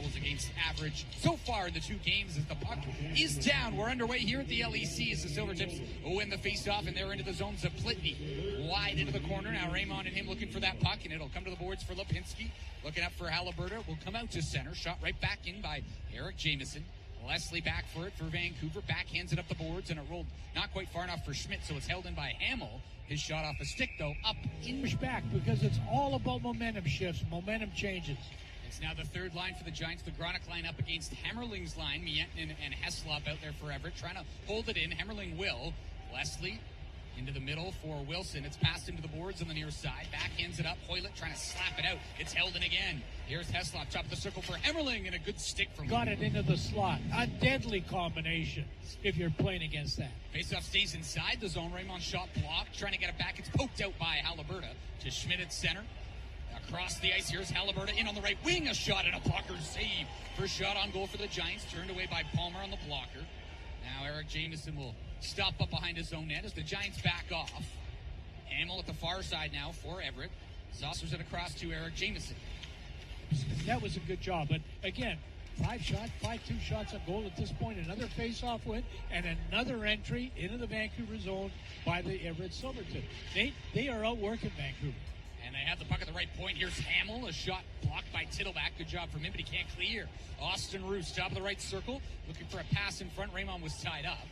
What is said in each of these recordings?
goals against average so far in the 2 games as the puck is down. We're underway here at the LEC as the Silvertips win the faceoff, and they're into the zone. Zaplitny wide into the corner. Now Raymond and him looking for that puck, and it'll come to the boards for Lipinski. Looking up for Halliburton. Will come out to center. Shot right back in by Eric Jamieson. Leslie back for it for Vancouver. Backhands it up the boards, and it rolled not quite far enough for Schmidt, so it's held in by Hammell. His shot off a stick, though, up in. Push back, because it's all about momentum shifts, momentum changes. It's now the third line for the Giants. The Gronick line up against Hemmerling's line. Miettinen and Heslop out there for Everett, trying to hold it in. Hemmerling will. Leslie into the middle for Wilson. It's passed into the boards on the near side. Backhands it up. Hoylett trying to slap it out. It's held in again. Here's Heslop, top of the circle for Hemmerling, and a good stick from. Got it into the slot. A deadly combination if you're playing against that. Faceoff stays inside the zone. Raymond shot blocked. Trying to get it back. It's poked out by Halliburton to Schmidt at center. Across the ice, here's Halliburton in on the right wing. A shot and a blocker save. First shot on goal for the Giants. Turned away by Palmer on the blocker. Now Eric Jamieson will stop up behind his own net as the Giants back off. Hammell at the far side now for Everett. Saucers it across to Eric Jamieson. That was a good job. But again, 5 2 shots on goal at this point. Another face-off win and another entry into the Vancouver zone by the Everett Silvertips. They are outworking Vancouver. And they have the puck at the right point. Here's Hammell. A shot blocked by Tittleback. Good job from him, but he can't clear. Austin Roos, top of the right circle. Looking for a pass in front. Raymond was tied up.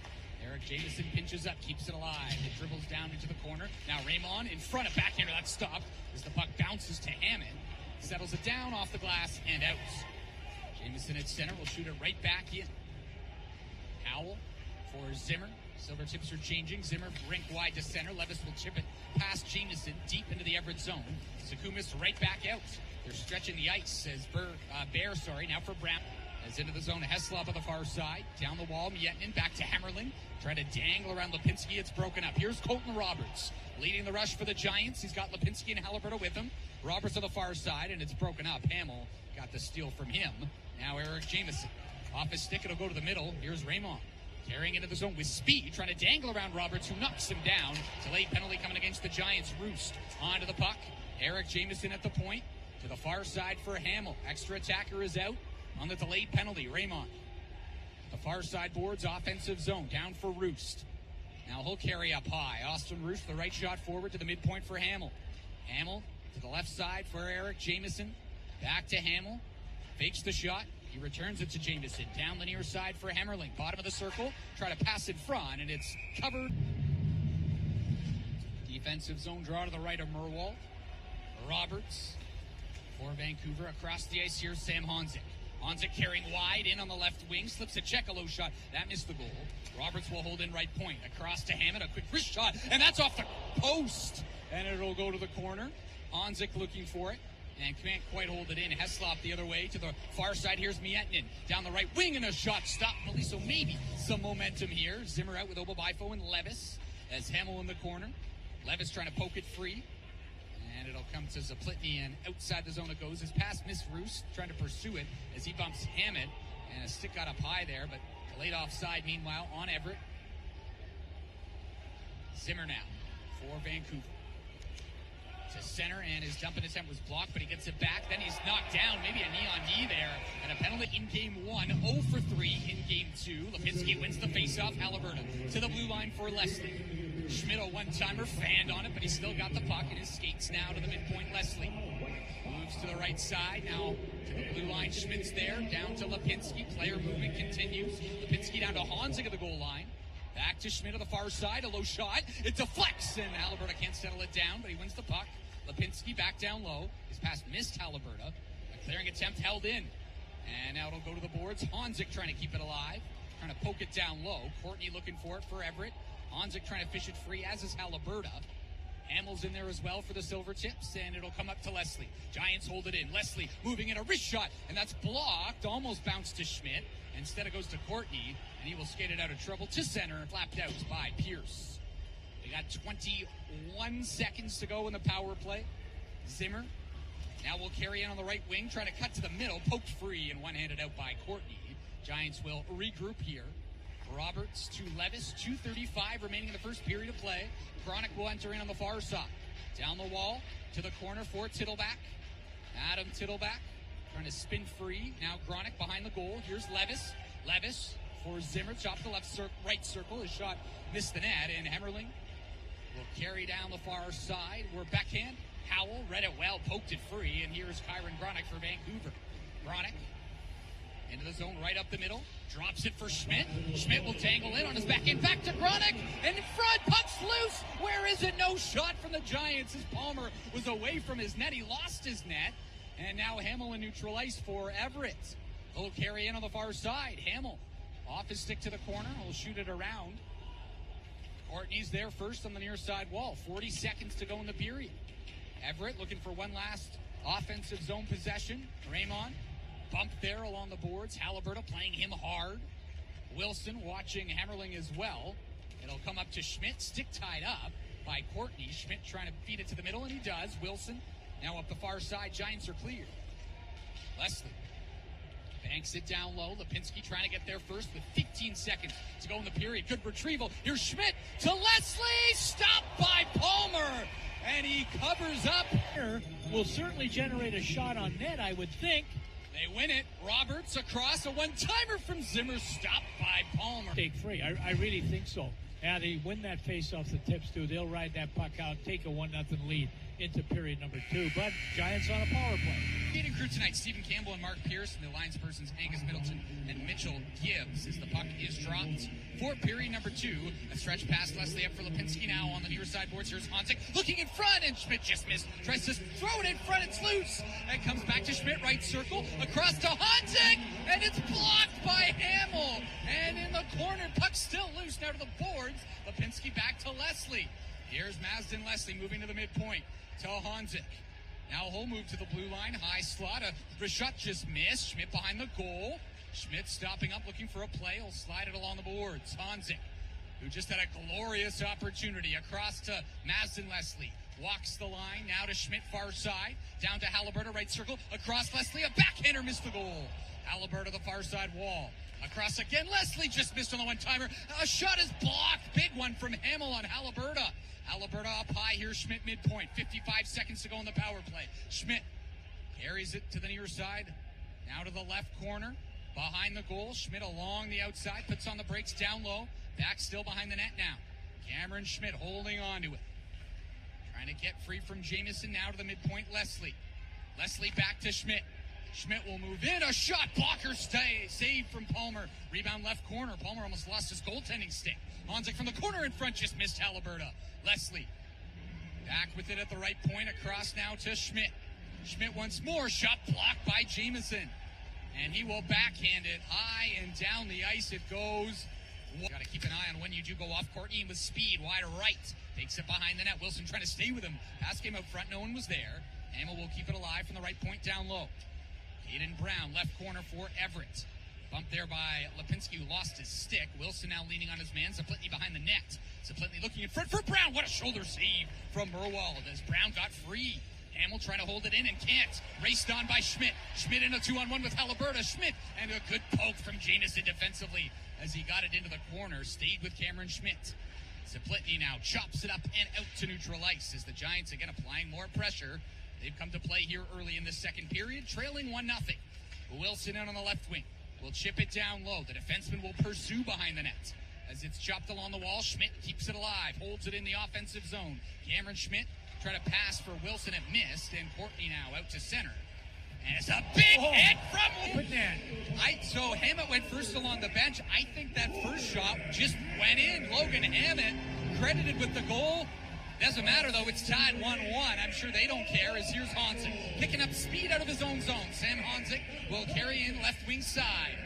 Eric Jamieson pinches up, keeps it alive. It dribbles down into the corner. Now Raymond in front of backhander. That's stopped as the puck bounces to Hammond. Settles it down off the glass and out. Jamieson at center will shoot it right back in. Howell for Zimmer. Silvertips are changing. Zimmer rink wide to center. Levis will chip it past Jamieson deep into the Everett zone. Sakumis right back out. They're stretching the ice as Bear, now for Brown. As into the zone, Heslop on the far side. Down the wall, Miettinen back to Hemmerling. Trying to dangle around Lipinski. It's broken up. Here's Colton Roberts leading the rush for the Giants. He's got Lipinski and Halliburton with him. Roberts on the far side, and it's broken up. Hammell got the steal from him. Now Eric Jamieson. Off his stick, it'll go to the middle. Here's Raymond. Carrying into the zone with speed, trying to dangle around Roberts, who knocks him down. Delayed penalty coming against the Giants. Roost onto the puck. Eric Jamieson at the point. To the far side for Hammell. Extra attacker is out on the delayed penalty. Raymond. The far side boards, offensive zone. Down for Roost. Now he'll carry up high. Austin Roost, the right shot forward to the midpoint for Hammell. Hammell to the left side for Eric Jamieson. Back to Hammell. Fakes the shot. He returns it to Jamieson. Down the near side for Hemmerling. Bottom of the circle. Try to pass in front, and it's covered. Defensive zone draw to the right of Merwald. Roberts for Vancouver. Across the ice here, Sam Honzik. Honzik carrying wide in on the left wing. Slips a check, a low shot. That missed the goal. Roberts will hold in right point. Across to Hammond. A quick wrist shot, and that's off the post. And it'll go to the corner. Honzik looking for it. And can't quite hold it in. Heslop the other way to the far side. Here's Miettinen down the right wing, and a shot stopped. So maybe some momentum here. Zimmer out with Obabifo and Levis as Hammell in the corner. Levis trying to poke it free. And it'll come to Zaplitny, and outside the zone it goes. His pass missed Roos, trying to pursue it as he bumps Hammond. And a stick got up high there, but delayed offside meanwhile on Everett. Zimmer now for Vancouver. To center, and his dumping attempt was blocked, but he gets it back. Then he's knocked down, maybe a knee-on-knee there, and a penalty in game 1, 0 for 3 in game 2. Lipinski wins the faceoff. Halliburton to the blue line for Leslie. Schmidt, a one-timer, fanned on it, but he still got the puck, and his skates now to the midpoint. Leslie moves to the right side, now to the blue line. Schmidt's there, down to Lipinski. Player movement continues. Lipinski down to Honzik at the goal line. Back to Schmidt on the far side, a low shot. It deflects, and Halliburton can't settle it down, but he wins the puck. Lipinski back down low. His pass missed Halliburton. A clearing attempt held in. And now it'll go to the boards. Honzik trying to keep it alive. Trying to poke it down low. Courtney looking for it for Everett. Honzik trying to fish it free, as is Halliburton. Hamill's in there as well for the Silvertips, and it'll come up to Leslie. Giants hold it in. Leslie moving in a wrist shot, and that's blocked. Almost bounced to Schmidt. Instead it goes to Courtney, and he will skate it out of trouble to center, flapped out by Pierce. We got 21 seconds to go in the power play. Zimmer now will carry in on the right wing, trying to cut to the middle, poked free and one-handed out by Courtney. Giants will regroup here. Roberts to Levis, 2:35 remaining in the first period of play. Gronick will enter in on the far side. Down the wall to the corner for Tittleback. Adam Tittleback trying to spin free. Now Gronick behind the goal. Here's Levis. Levis for Zimmer. Chop the right circle. His shot missed the net, and Hemmerling will carry down the far side. We're backhand. Howell read it well, poked it free, and here's Kyron Gronick for Vancouver. Gronick into the zone right up the middle. Drops it for Schmidt. Schmidt will tangle in on his backhand. Back to Gronick. And in front, puck's loose. Where is it? No shot from the Giants as Palmer was away from his net. He lost his net. And now Hammell in neutral ice for Everett. He'll carry in on the far side. Hammell off his stick to the corner. He'll shoot it around. Courtney's there first on the near side wall. 40 seconds to go in the period. Everett looking for one last offensive zone possession. Raymond bumped there along the boards. Halliburton playing him hard. Wilson watching Hemmerling as well. It'll come up to Schmidt, stick tied up by Courtney. Schmidt trying to feed it to the middle, and he does. Wilson now up the far side. Giants are clear. Leslie banks it down low. Lipinski trying to get there first with 15 seconds to go in the period. Good retrieval. Here's Schmidt to Leslie. Stopped by Palmer. And he covers up. Will certainly generate a shot on net, I would think. They win it. Roberts across, a one-timer from Zimmer, stopped by Palmer. Take free. I really think so. Yeah, they win that face off the tips, too. They'll ride that puck out, take a 1-0 lead into period number 2. But Giants on a power play. Meeting crew tonight, Stephen Campbell and Mark Pierce, and the Alliance persons Angus Middleton and Mitchell Gibbs as the puck is dropped for period number 2. A stretch pass Leslie up for Lipinski now on the near side boards. Here's Honzik looking in front, and Schmidt just missed. Tries to throw it in front, it's loose. It comes back to Schmidt, right circle, across to Honzik, and it's blocked by Hammell. And in the corner, puck still loose now to the boards. Lipinski back to Leslie. Here's Mazden Leslie moving to the midpoint to Honzik. Now he'll move to the blue line, high slot. The shot just missed. Schmidt behind the goal. Schmidt stopping up, looking for a play. He'll slide it along the boards. Honzik, who just had a glorious opportunity, across to Mazden Leslie. Walks the line, now to Schmidt, far side. Down to Halliburton, right circle. Across Leslie, a backhander missed the goal. Halliburton, the far side wall. Across again, Leslie just missed on the one-timer. A shot is blocked. Big one from Hammell on Halliburton. Halliburton up high here, Schmidt midpoint. 55 seconds to go in the power play. Schmidt carries it to the near side. Now to the left corner. Behind the goal. Schmidt along the outside. Puts on the brakes down low. Back still behind the net now. Cameron Schmidt holding on to it. Trying to get free from Jamieson. Now to the midpoint, Leslie. Leslie back to Schmidt. Schmidt will move in. A shot blocker save from Palmer. Rebound left corner. Palmer almost lost his goaltending stick. Honzik from the corner in front just missed Halliburton. Leslie back with it at the right point. Across now to Schmidt. Schmidt once more. Shot blocked by Jamieson. And he will backhand it high and down the ice it goes. Got to keep an eye on when you do go off. Courtney with speed, wide right. Takes it behind the net. Wilson trying to stay with him. Pass game up front. No one was there. Hammell will keep it alive from the right point down low. Kaden Brown, left corner for Everett. Bumped there by Lipinski, who lost his stick. Wilson now leaning on his man. Zaplitny behind the net. Zaplitny looking in front for Brown. What a shoulder save from Burwald as Brown got free. Hammell trying to hold it in and can't. Raced on by Schmidt. Schmidt in a 2-on-1 with Halliburton. Schmidt, and a good poke from Jamieson defensively as he got it into the corner. Stayed with Cameron Schmidt. Zaplitny now chops it up and out to neutral ice as the Giants again applying more pressure. They've come to play here early in the second period, trailing 1-0. Wilson in on the left wing. Will chip it down low. The defenseman will pursue behind the net. As it's chopped along the wall, Schmidt keeps it alive, holds it in the offensive zone. Cameron Schmidt trying to pass for Wilson, it missed, and Courtney now out to center. And it's a big hit from... So Hammett went first along the bench. I think that first shot just went in. Logan Hammett credited with the goal. Doesn't matter, though. It's tied 1-1. I'm sure they don't care, as here's Honzik picking up speed out of his own zone. Sam Honzik will carry in left wing side.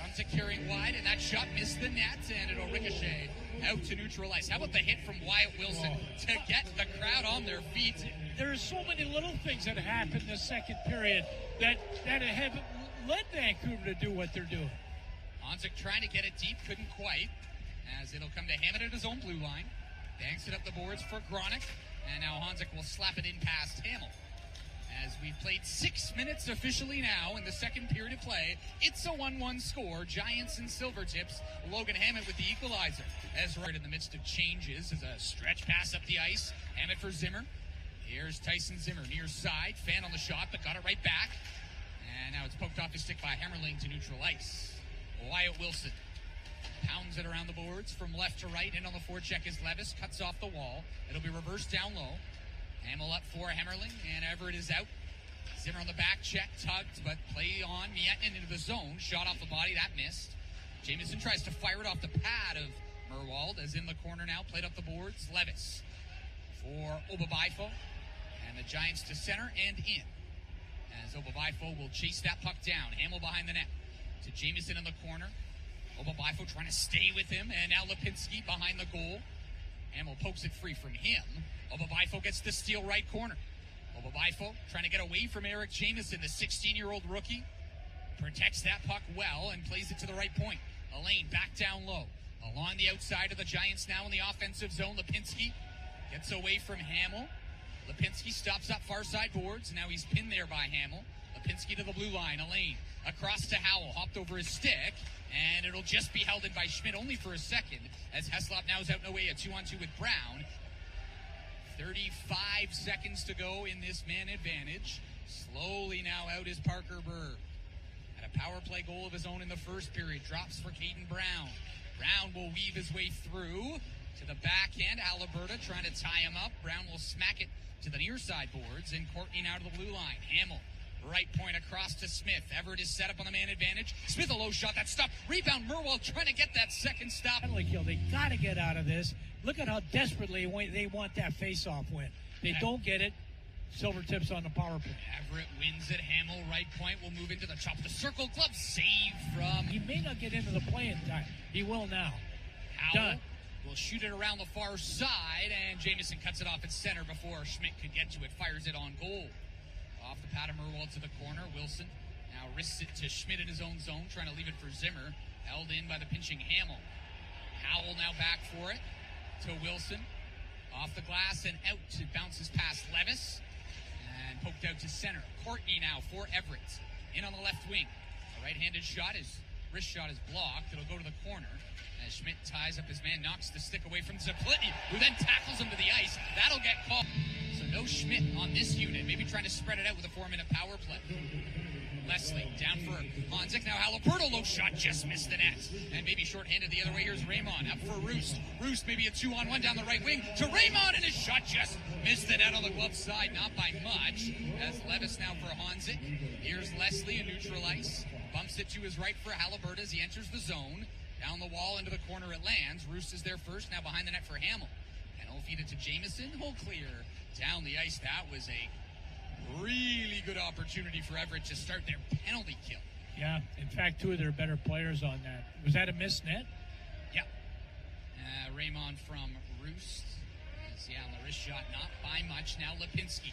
Honzik carrying wide, and that shot missed the net, and it'll ricochet out to neutral ice. How about the hit from Wyatt Wilson to get the crowd on their feet? There are so many little things that happened in the second period that have led Vancouver to do what they're doing. Honzik trying to get it deep, couldn't quite, as it'll come to Hammett at his own blue line. Banks it up the boards for Gronick, and now Honzik will slap it in past Hammell. As we've played 6 minutes officially now in the second period of play, it's a 1-1 score. Giants and Silvertips. Logan Hammett with the equalizer. As right in the midst of changes as a stretch pass up the ice. Hammett for Zimmer. Here's Tyson Zimmer near side. Fan on the shot, but got it right back. And now it's poked off his stick by Hammerling to neutral ice. Wyatt Wilson pounds it around the boards from left to right. In on the forecheck is Levis. Cuts off the wall. It'll be reversed down low. Hammell up for Hammerling, and Everett is out. Zimmer on the back check, tugged, but play on. Miettinen into the zone. Shot off the body. That missed. Jamieson tries to fire it off the pad of Merwald, as in the corner now. Played up the boards. Levis for Obabaifo. And the Giants to center and in. As Obabaifo will chase that puck down. Hammell behind the net to Jamieson in the corner. Obabaifo trying to stay with him, and now Lipinski behind the goal. Hammell pokes it free from him. Obabaifo gets the steal right corner. Obabaifo trying to get away from Eric Jamieson, the 16-year-old rookie. Protects that puck well and plays it to the right point. Elaine back down low. Along the outside of the Giants now in the offensive zone. Lipinski gets away from Hammell. Lipinski stops up far side boards. Now he's pinned there by Hammell. Lipinski to the blue line. Elaine across to Howell. Hopped over his stick. And it'll just be held in by Schmidt only for a second, as Heslop now is out in a way, a 2-on-2 with Brown. 35 seconds to go in this man advantage. Slowly now out is Parker Berg. Had a power play goal of his own in the first period. Drops for Caden Brown. Brown will weave his way through to the backhand. Alberta trying to tie him up. Brown will smack it to the near side boards. And Courtney now to the blue line. Hammell. Right point across to Smith. Everett is set up on the man advantage. Smith a low shot. That stop. Rebound. Merwald trying to get that second stop. Penalty kill. They got to get out of this. Look at how desperately they want that face-off win. They don't get it. Silvertips on the power play. Everett wins it. Hammell right point will move into the top of the circle. Glove save from... He may not get into the play in time. He will now. Howell will shoot it around the far side, and Jamieson cuts it off at center before Schmidt could get to it. Fires it on goal. Off the pad of Merwald to the corner. Wilson now risks it to Schmidt in his own zone, trying to leave it for Zimmer. Held in by the pinching Hammell. Howell now back for it to Wilson. Off the glass and out. It bounces past Levis. And poked out to center. Courtney now for Everett. In on the left wing. A right-handed shot, his wrist shot is blocked. It'll go to the corner. As Schmidt ties up his man, knocks the stick away from Zaplitny, who then tackles him to the ice. That'll get called. So no Schmidt on this unit. Maybe trying to spread it out with a 4-minute power play. Leslie down for Honzik. Now Haliburto, low shot, just missed the net. And maybe shorthanded the other way. Here's Raymond up for Roost. Roost maybe a 2-on-1 down the right wing to Raymond, and his shot just missed the net on the glove side, not by much. As Levis now for Honzik. Here's Leslie in neutral ice. Bumps it to his right for Haliburto as he enters the zone. Down the wall into the corner it lands. Roost is there first, now behind the net for Hammell. And he'll feed it to Jamieson. He'll clear down the ice. That was a really good opportunity for Everett to start their penalty kill. Yeah, in fact, two of their better players on that. Was that a missed net? Yeah. Raymond from Roost. Yeah, on the wrist shot, not by much. Now Lipinski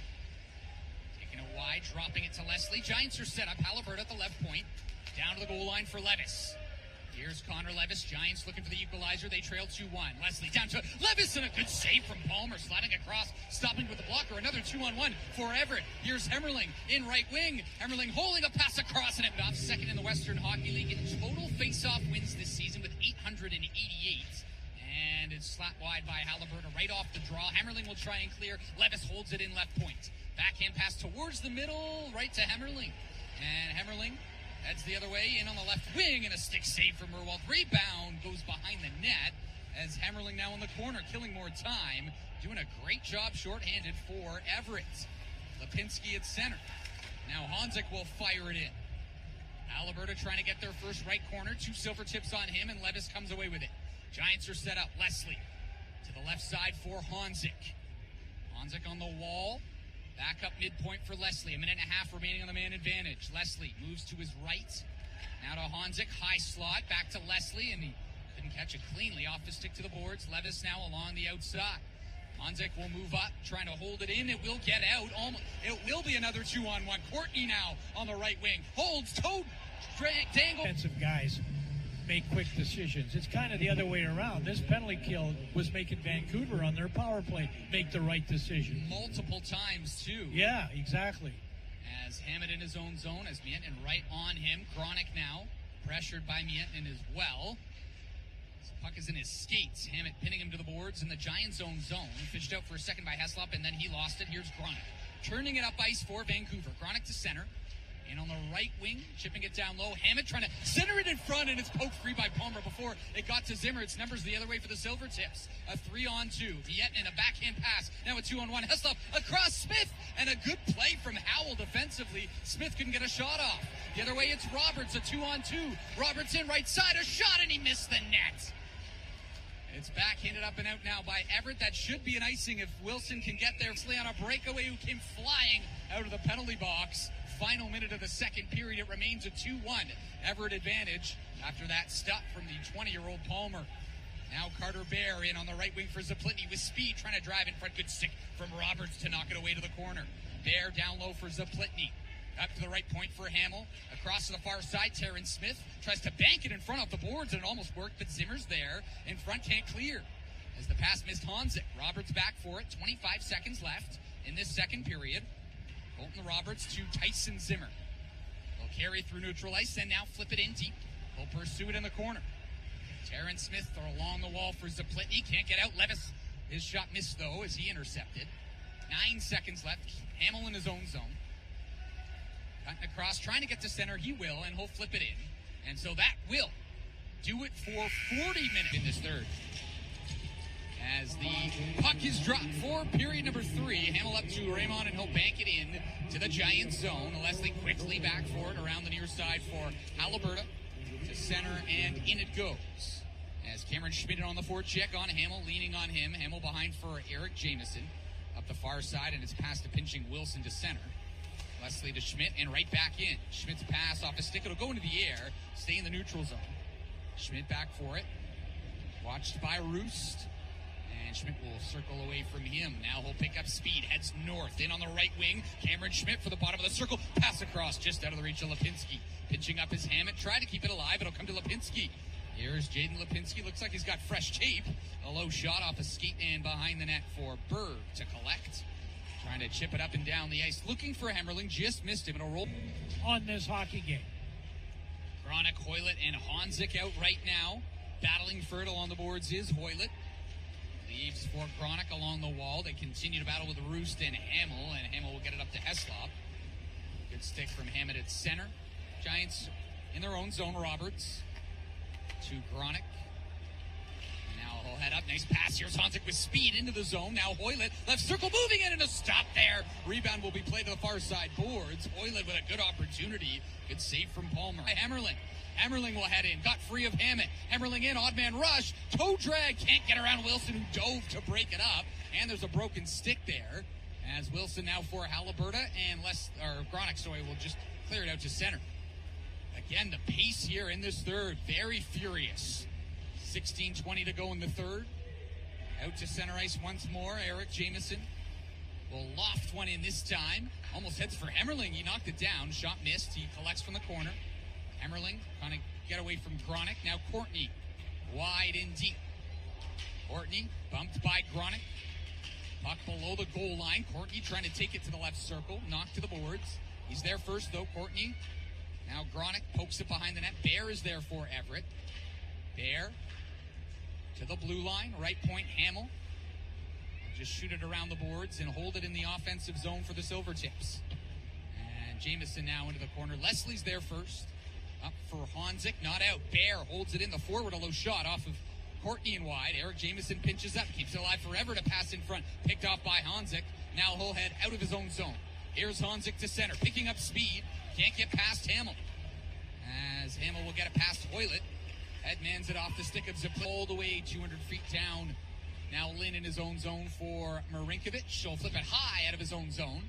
taking it wide, dropping it to Leslie. Giants are set up. Haliburto at the left point. Down to the goal line for Levis. Here's Connor Levis. Giants looking for the equalizer. They trail 2-1. Leslie down to Levis, and a good save from Palmer. Sliding across, stopping with the blocker. Another 2-on-1 for Everett. Here's Hemmerling in right wing. Hemmerling holding a pass across, and it off second in the Western Hockey League in total face-off wins this season with 888. And it's slapped wide by Haliburto right off the draw. Hemmerling will try and clear. Levis holds it in left point. Backhand pass towards the middle, right to Hemmerling. And Hemmerling heads the other way, in on the left wing, and a stick save from Merwald. Rebound goes behind the net as Hemmerling now in the corner, killing more time. Doing a great job shorthanded for Everett. Lipinski at center. Now Honzik will fire it in. Alberta trying to get their first right corner. 2 Silvertips on him, and Levis comes away with it. Giants are set up. Leslie to the left side for Honzik. Honzik on the wall. Back up midpoint for Leslie. A minute and a half remaining on the man advantage. Leslie moves to his right. Now to Honzik. High slot. Back to Leslie. And he couldn't catch it cleanly. Off the stick to the boards. Levis now along the outside. Honzik will move up. Trying to hold it in. It will get out. It will be another 2-on-1. Courtney now on the right wing. Holds. Toad. Dangle. Defensive guys make quick decisions. It's kind of the other way around. This penalty kill was making Vancouver on their power play make the right decision. Multiple times, too. Yeah, exactly. As Hammett in his own zone, as Miettinen right on him. Chronic now, pressured by Miettinen as well. The puck is in his skates. Hammett pinning him to the boards in the Giants' own zone. Fished out for a second by Heslop, and then he lost it. Here's Chronic. Turning it up ice for Vancouver. Chronic to center. In on the right wing, chipping it down low. Hammett trying to center it in front, and it's poked free by Palmer before it got to Zimmer. It's numbers the other way for the Silvertips. A 3-on-2. Vietin, a backhand pass. Now a 2-on-1. Heslop across Smith, and a good play from Howell defensively. Smith couldn't get a shot off. The other way, it's Roberts, a 2-on-2. Roberts in right side, a shot, and he missed the net. It's backhanded up and out now by Everett. That should be an icing if Wilson can get there. On a breakaway who came flying out of the penalty box. Final minute of the second period. It remains a 2-1 Everett advantage after that stop from the 20-year-old Palmer. Now Carter Bear in on the right wing for Zaplitny with speed, trying to drive in front. Good stick from Roberts to knock it away to the corner. Bear down low for Zaplitny. Up to the right point for Hammell. Across to the far side, Terrence Smith tries to bank it in front of the boards, and it almost worked, but Zimmer's there. In front, can't clear. As the pass missed Honzik. Roberts back for it. 25 seconds left in this second period. Colton Roberts to Tyson Zimmer. They'll carry through neutral ice, and now flip it in deep. They'll pursue it in the corner. Terrence Smith along the wall for Zaplitny. Can't get out. Levis, his shot missed, though, as he intercepted. 9 seconds left. Hammell in his own zone. Cutting across, trying to get to center. He will, and he'll flip it in. And so that will do it for 40 minutes in this third. As the puck is dropped for period number 3. Hammell up to Raymond, and he'll bank it in to the Giants zone. Leslie quickly back for it around the near side for Halliburton to center, and in it goes. As Cameron Schmidt on the forecheck on Hammell, leaning on him. Hammell behind for Eric Jamieson. Up the far side, and it's past to pinching Wilson to center. Leslie to Schmidt, and right back in. Schmidt's pass off the stick. It'll go into the air. Stay in the neutral zone. Schmidt back for it. Watched by Roost. And Schmidt will circle away from him. Now he'll pick up speed. Heads north. In on the right wing. Cameron Schmidt for the bottom of the circle. Pass across just out of the reach of Lipinski. Pitching up his Hammett. Try to keep it alive. It'll come to Lipinski. Here's Jaden Lipinski. Looks like he's got fresh tape. A low shot off a skate and behind the net for Berg to collect. Trying to chip it up and down the ice. Looking for Hemmerling. Just missed him. It'll roll on this hockey game. Gronick, Hoylett, and Honzik out right now. Battling for it along the boards is Hoylett. Leaves for Gronick along the wall. They continue to battle with Roost and Hammell will get it up to Heslop. Good stick from Hammett at center. Giants in their own zone. Roberts to Gronick. Now he'll head up. Nice pass. Here's Honzik with speed into the zone. Now Hoylett, left circle, moving in, and a stop there. Rebound will be played to the far side boards. Hoylett with a good opportunity. Good save from Palmer. Hemmerling. Hemmerling will head in. Got free of Hammett. Hemmerling in. Odd man rush. Toe drag. Can't get around Wilson, who dove to break it up. And there's a broken stick there. As Wilson now for Halliburton, and Gronick, will just clear it out to center. Again, the pace here in this third, very furious. 16:20 to go in the third. Out to center ice once more. Eric Jamieson will loft one in this time. Almost heads for Hemmerling. He knocked it down. Shot missed. He collects from the corner. Hemmerling trying to get away from Gronick. Now Courtney wide and deep. Courtney bumped by Gronick. Puck below the goal line. Courtney trying to take it to the left circle. Knocked to the boards. He's there first, though, Courtney. Now Gronick pokes it behind the net. Bear is there for Everett. Bear to the blue line. Right point, Hammell. Just shoot it around the boards and hold it in the offensive zone for the Silvertips. And Jamieson now into the corner. Leslie's there first. Up for Honzik. Not out. Bear holds it in the forward. A low shot off of Courtney and wide. Eric Jamieson pinches up. Keeps it alive forever to pass in front. Picked off by Honzik. Now he'll head out of his own zone. Here's Honzik to center. Picking up speed. Can't get past Hammell. As Hammell will get it past Hoylett. Headmans it off the stick of Zaplitny. All the way 200 feet down. Now Lynn in his own zone for Marinkovic. He'll flip it high out of his own zone.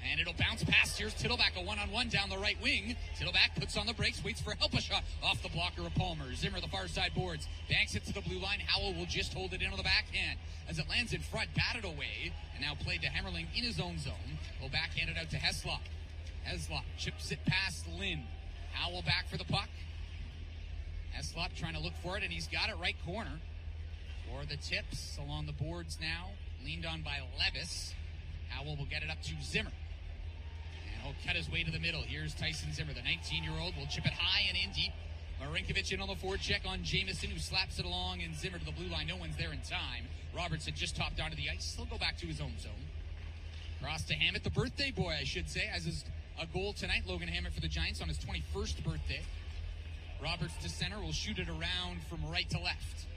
And it'll bounce past. Here's Tittleback, a one-on-one down the right wing. Tittleback puts on the brakes, waits for help, a shot off the blocker of Palmer. Zimmer, the far side boards. Banks it to the blue line. Howell will just hold it in on the backhand. As it lands in front, batted away. And now played to Hemmerling in his own zone. Will backhand it out to Heslop. Heslop chips it past Lynn. Howell back for the puck. Heslop trying to look for it, and he's got it right corner. For the Tips along the boards now. Leaned on by Levis. Howell will get it up to Zimmer. And he'll cut his way to the middle. Here's Tyson Zimmer, the 19-year-old. Will chip it high and in deep. Marinkovic in on the forecheck on Jamieson, who slaps it along, and Zimmer to the blue line. No one's there in time. Roberts had just topped onto the ice. He'll go back to his own zone. Cross to Hammett, the birthday boy, I should say, as his a goal tonight. Logan Hammett for the Giants on his 21st birthday. Roberts to center will shoot it around from right to left.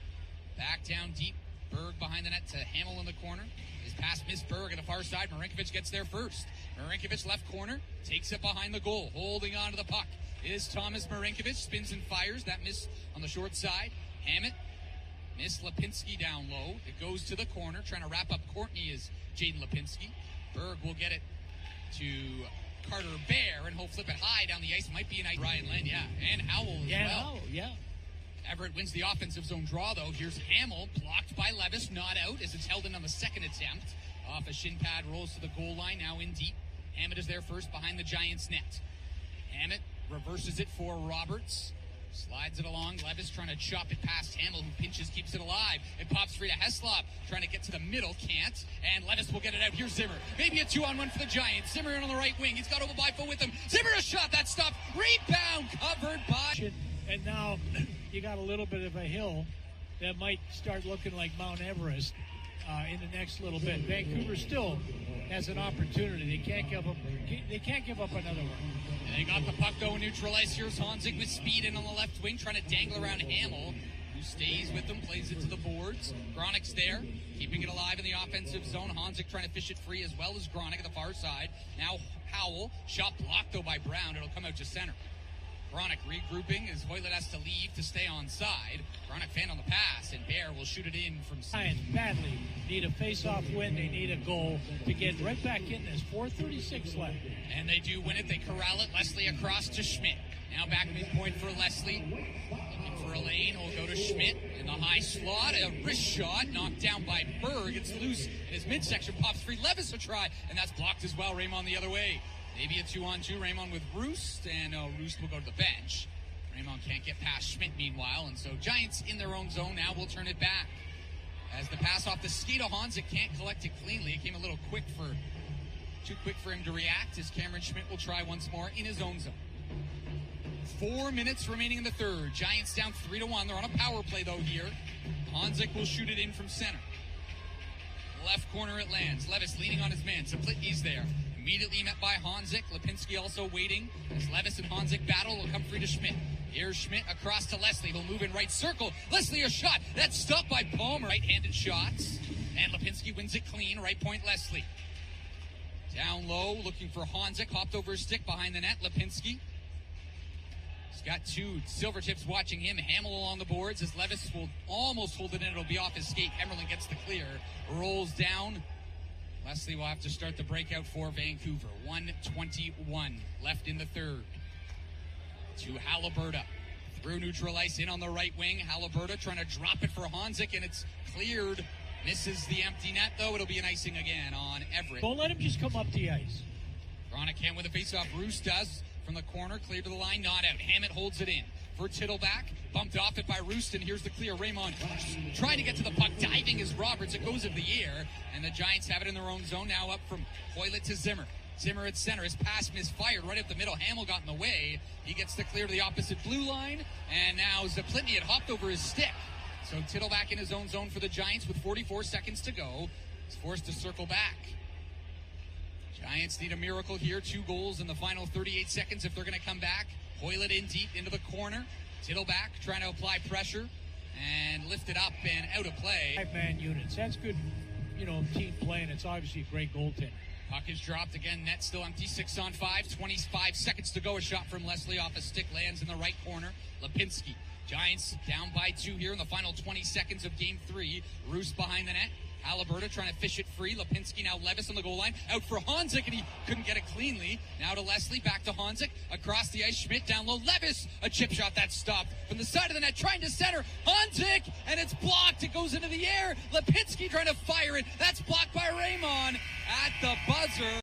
Back down deep. Berg behind the net to Hammell in the corner. His pass missed Berg on the far side. Marinkovic gets there first. Marinkovic left corner. Takes it behind the goal. Holding on to the puck is Thomas Marinkovic. Spins and fires. That miss on the short side. Hammett missed Lipinski down low. It goes to the corner. Trying to wrap up Courtney is Jaden Lipinski. Berg will get it to Carter Bear, and he'll flip it high down the ice. Might be an Ryan Lynn, and Howell as well. Howell, Everett wins the offensive zone draw, though. Here's Hammell, blocked by Levis, not out as it's held in on the second attempt. Off a shin pad, rolls to the goal line, now in deep. Hammett is there first behind the Giants' net. Hammett reverses it for Roberts. Slides it along. Levis trying to chop it past Hammell, who pinches, keeps it alive. It pops free to Heslop, trying to get to the middle, can't. And Levis will get it out. Here's Zimmer. Maybe a 2-on-1 for the Giants. Zimmer in on the right wing. He's got over by foot with him. Zimmer a shot. That stopped. Rebound covered by... And now you got a little bit of a hill that might start looking like Mount Everest in the next little bit. Vancouver still has an opportunity. They can't give up another one. They got the puck though, neutral ice. Here's Honzek with speed in on the left wing, trying to dangle around Hammell, who stays with them, plays it to the boards. Gronik's there, keeping it alive in the offensive zone. Honzek trying to fish it free as well as Gronik at the far side. Now Howell, shot blocked though by Brown. It'll come out to center. Gronik regrouping as Hoylett has to leave to stay on side. Gronik fan on the pass, and Bear will shoot it in from... Giants badly need a face-off win. They need a goal to get right back in this. 4:36 left. And they do win it. They corral it. Leslie across to Schmidt. Now back midpoint for Leslie. Looking for a lane. Will go to Schmidt in the high slot. A wrist shot knocked down by Berg. It's loose in his midsection. Pops free. Levis a try, and that's blocked as well. Raymond the other way. Maybe a 2-on-2. Raymond with Roost, and Roost will go to the bench. Raymond can't get past Schmidt meanwhile, and so Giants in their own zone now will turn it back. As the pass off the ski to Honzek can't collect it cleanly. It came a little too quick for him to react, as Cameron Schmidt will try once more in his own zone. 4 minutes remaining in the third. Giants down 3-1. They're on a power play though here. Honzek will shoot it in from center. Left corner it lands. Levis leaning on his man. Saplitny's there. Immediately met by Honzek. Lipinski also waiting as Levis and Honzek battle. Will come free to Schmidt. Here's Schmidt across to Leslie. He'll move in right circle. Leslie a shot. That's stopped by Palmer. Right-handed shots. And Lipinski wins it clean. Right point Leslie. Down low looking for Honzek. Hopped over his stick behind the net. Lipinski. He's got two Silvertips watching him. Hammell along the boards as Levis will almost hold it in. It'll be off his skate. Emerlin gets the clear. Rolls down. Leslie will have to start the breakout for Vancouver. 1:21 left in the third. To Halliburton. Through neutral ice in on the right wing. Halliburton trying to drop it for Honzek, and it's cleared. Misses the empty net, though. It'll be an icing again on Everett. Don't let him just come up the ice. Gronik can't win the faceoff. Roos does. From the corner, clear to the line, not out. Hammett holds it in. For Tittleback, bumped off it by Rooston. Here's the clear. Raymond trying to get to the puck. Diving is Roberts. It goes into the air. And the Giants have it in their own zone. Now up from Hoylett to Zimmer. Zimmer at center. His pass misfired right up the middle. Hammell got in the way. He gets the clear to the opposite blue line. And now Zaplitny had hopped over his stick. So Tittleback in his own zone for the Giants with 44 seconds to go. He's forced to circle back. Giants need a miracle here. 2 goals in the final 38 seconds if they're going to come back. Hoylett in deep into the corner. Tittleback trying to apply pressure and lift it up and out of play. 5-man units. That's good, team play, and it's obviously a great goaltender. Puck is dropped again. Net still empty. 6-on-5. 25 seconds to go. A shot from Leslie off a stick lands in the right corner. Lipinski. Giants down by 2 here in the final 20 seconds of Game 3. Roos behind the net. Halliburton trying to fish it free. Lipinski now Levis on the goal line. Out for Honzek, and he couldn't get it cleanly. Now to Leslie, back to Honzek. Across the ice, Schmidt down low. Levis, a chip shot that's stopped. From the side of the net, trying to center. Honzek, and it's blocked. It goes into the air. Lipinski trying to fire it. That's blocked by Raymond at the buzzer.